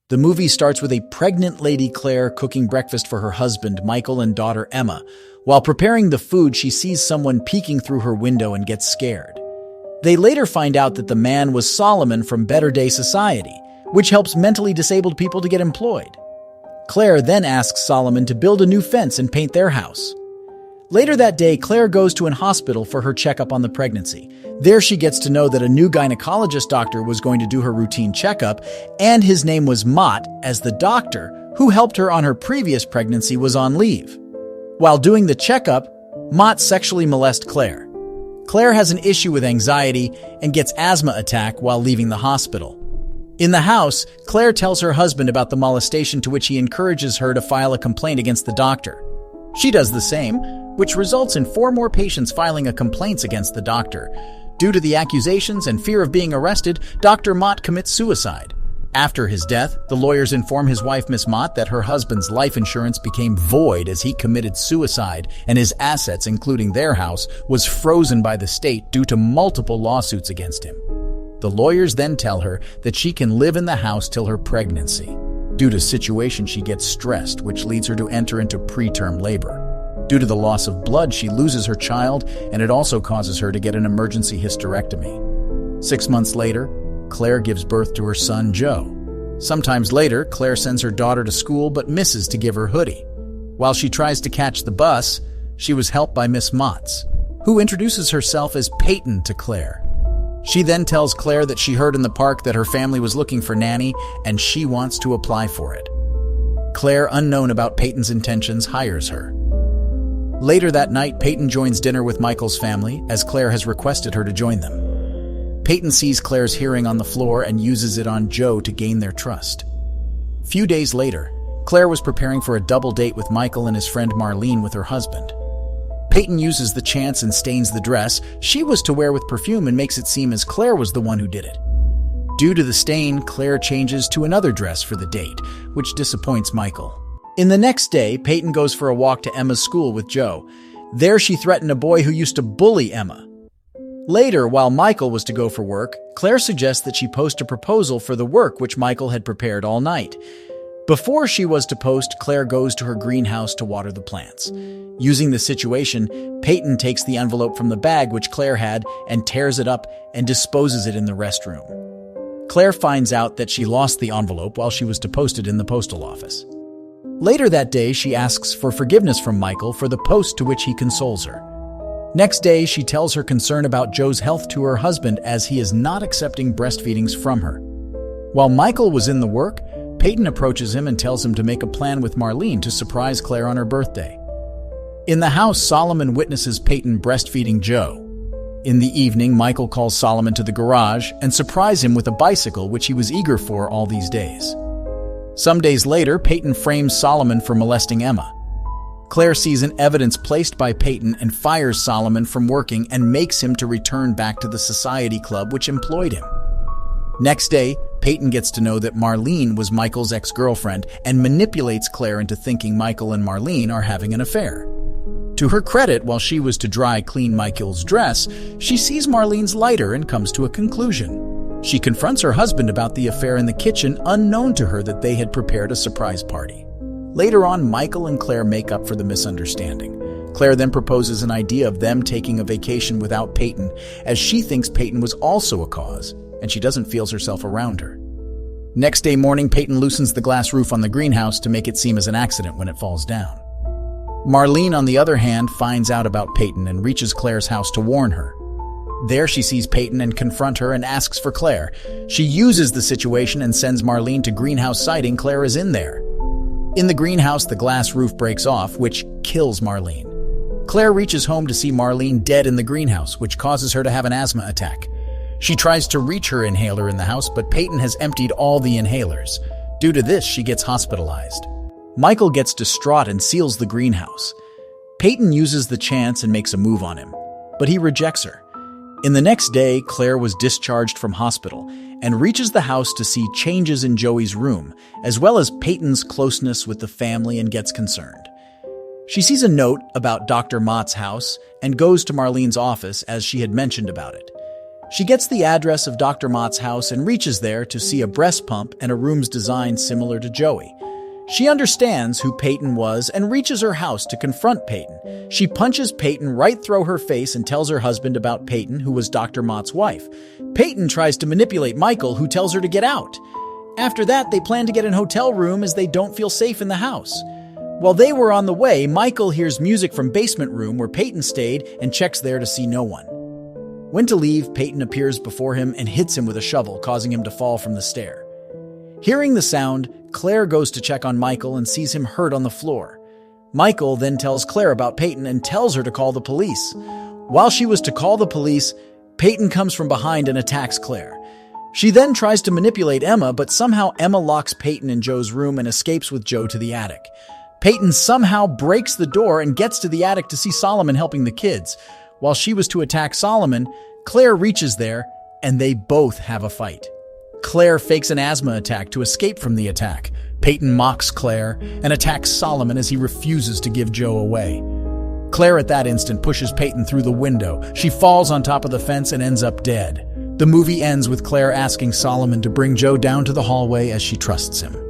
The movie starts with a pregnant Lady Claire cooking breakfast for her husband, Michael, and daughter, Emma. While preparing the food, she sees someone peeking through her window and gets scared. They later find out that the man was Solomon from Better Day Society, which helps mentally disabled people to get employed. Claire then asks Solomon to build a new fence and paint their house. Later that day, Claire goes to an hospital for her checkup on the pregnancy. There she gets to know that a new gynecologist doctor was going to do her routine checkup, and his name was Mott, as the doctor who helped her on her previous pregnancy was on leave. While doing the checkup, Mott sexually molests Claire. Claire has an issue with anxiety and gets asthma attack while leaving the hospital. In the house, Claire tells her husband about the molestation, to which he encourages her to file a complaint against the doctor. She does the same, which results in 4 more patients filing a complaint against the doctor. Due to the accusations and fear of being arrested, Dr. Mott commits suicide. After his death, the lawyers inform his wife, Miss Mott, that her husband's life insurance became void as he committed suicide, and his assets, including their house, was frozen by the state due to multiple lawsuits against him. The lawyers then tell her that she can live in the house till her pregnancy. Due to situation, she gets stressed, which leads her to enter into preterm labor. Due to the loss of blood, she loses her child, and it also causes her to get an emergency hysterectomy. 6 months later, Claire gives birth to her son, Joe. Sometimes later, Claire sends her daughter to school but misses to give her hoodie. While she tries to catch the bus, she was helped by Miss Motts, who introduces herself as Peyton to Claire. She then tells Claire that she heard in the park that her family was looking for nanny and she wants to apply for it. Claire, unknown about Peyton's intentions, hires her. Later that night, Peyton joins dinner with Michael's family, as Claire has requested her to join them. Peyton sees Claire's hearing on the floor and uses it on Joe to gain their trust. Few days later, Claire was preparing for a double date with Michael and his friend Marlene with her husband. Peyton uses the chance and stains the dress she was to wear with perfume and makes it seem as Claire was the one who did it. Due to the stain, Claire changes to another dress for the date, which disappoints Michael. In the next day, Peyton goes for a walk to Emma's school with Joe. There she threatened a boy who used to bully Emma. Later, while Michael was to go for work, Claire suggests that she post a proposal for the work which Michael had prepared all night. Before she was to post, Claire goes to her greenhouse to water the plants. Using the situation, Peyton takes the envelope from the bag which Claire had and tears it up and disposes it in the restroom. Claire finds out that she lost the envelope while she was to post it in the postal office. Later that day, she asks for forgiveness from Michael for the post, to which he consoles her. Next day, she tells her concern about Joe's health to her husband as he is not accepting breastfeedings from her. While Michael was in the work, Peyton approaches him and tells him to make a plan with Marlene to surprise Claire on her birthday. In the house, Solomon witnesses Peyton breastfeeding Joe. In the evening, Michael calls Solomon to the garage and surprises him with a bicycle, which he was eager for all these days. Some days later, Peyton frames Solomon for molesting Emma. Claire sees an evidence placed by Peyton and fires Solomon from working and makes him to return back to the society club which employed him. Next day, Peyton gets to know that Marlene was Michael's ex-girlfriend and manipulates Claire into thinking Michael and Marlene are having an affair. To her credit, while she was to dry clean Michael's dress, she sees Marlene's lighter and comes to a conclusion. She confronts her husband about the affair in the kitchen, unknown to her that they had prepared a surprise party. Later on, Michael and Claire make up for the misunderstanding. Claire then proposes an idea of them taking a vacation without Peyton, as she thinks Peyton was also a cause, and she doesn't feel herself around her. Next day morning, Peyton loosens the glass roof on the greenhouse to make it seem as an accident when it falls down. Marlene, on the other hand, finds out about Peyton and reaches Claire's house to warn her. There she sees Peyton and confronts her and asks for Claire. She uses the situation and sends Marlene to greenhouse, citing Claire is in there. In the greenhouse, the glass roof breaks off, which kills Marlene. Claire reaches home to see Marlene dead in the greenhouse, which causes her to have an asthma attack. She tries to reach her inhaler in the house, but Peyton has emptied all the inhalers. Due to this, she gets hospitalized. Michael gets distraught and seals the greenhouse. Peyton uses the chance and makes a move on him, but he rejects her. In the next day, Claire was discharged from hospital and reaches the house to see changes in Joey's room, as well as Peyton's closeness with the family, and gets concerned. She sees a note about Dr. Mott's house and goes to Marlene's office as she had mentioned about it. She gets the address of Dr. Mott's house and reaches there to see a breast pump and a room's design similar to Joey. She understands who Peyton was and reaches her house to confront Peyton. She punches Peyton right through her face and tells her husband about Peyton, who was Dr. Mott's wife. Peyton tries to manipulate Michael, who tells her to get out. After that, they plan to get an hotel room as they don't feel safe in the house. While they were on the way, Michael hears music from basement room where Peyton stayed and checks there to see no one. When to leave, Peyton appears before him and hits him with a shovel, causing him to fall from the stair. Hearing the sound, Claire goes to check on Michael and sees him hurt on the floor. Michael then tells Claire about Peyton and tells her to call the police. While she was to call the police, Peyton comes from behind and attacks Claire. She then tries to manipulate Emma, but somehow Emma locks Peyton in Joe's room and escapes with Joe to the attic. Peyton somehow breaks the door and gets to the attic to see Solomon helping the kids. While she was to attack Solomon, Claire reaches there, and they both have a fight. Claire fakes an asthma attack to escape from the attack. Peyton mocks Claire and attacks Solomon as he refuses to give Joe away. Claire at that instant pushes Peyton through the window. She falls on top of the fence and ends up dead. The movie ends with Claire asking Solomon to bring Joe down to the hallway as she trusts him.